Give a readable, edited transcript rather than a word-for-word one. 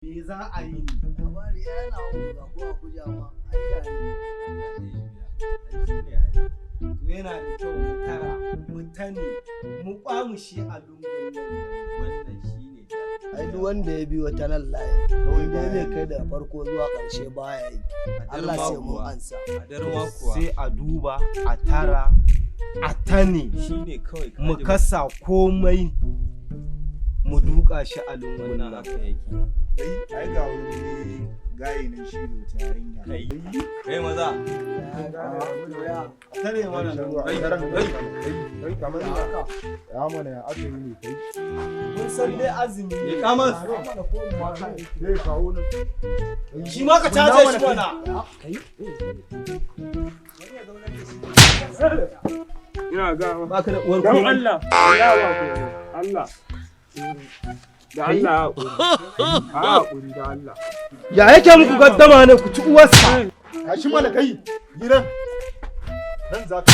Me za a yi? Labari yana wuga ko Abuja ma. Ayya To yana da kyau mu tara, mu tane, mu kwamushi a lungun nan. Wannan shine. ai duk wanda ya biyo ta nan layi wanda zai kai daga farko zuwa ƙarshe baya yi. Allah sai mun ansa. Sai a duba, a tara, a tane. Shine kawai Mu kasa komai mu duka shi a lungun nan. haka yake. ai ga wani gayi nan shi ne ta yarinya Kai maza. Tare mana ya mana ya aka yi ne kai mun san dai azumi ne. Kamas. zai kawo nan Shi ma ka caje shi mana. Ina ga Baka da uwar dan komai. Allah Allah da Allah a hakuri da Allah Ya yake muku gaddama ne ku ci uwarsa. ka shi mana kai gidan nan za ka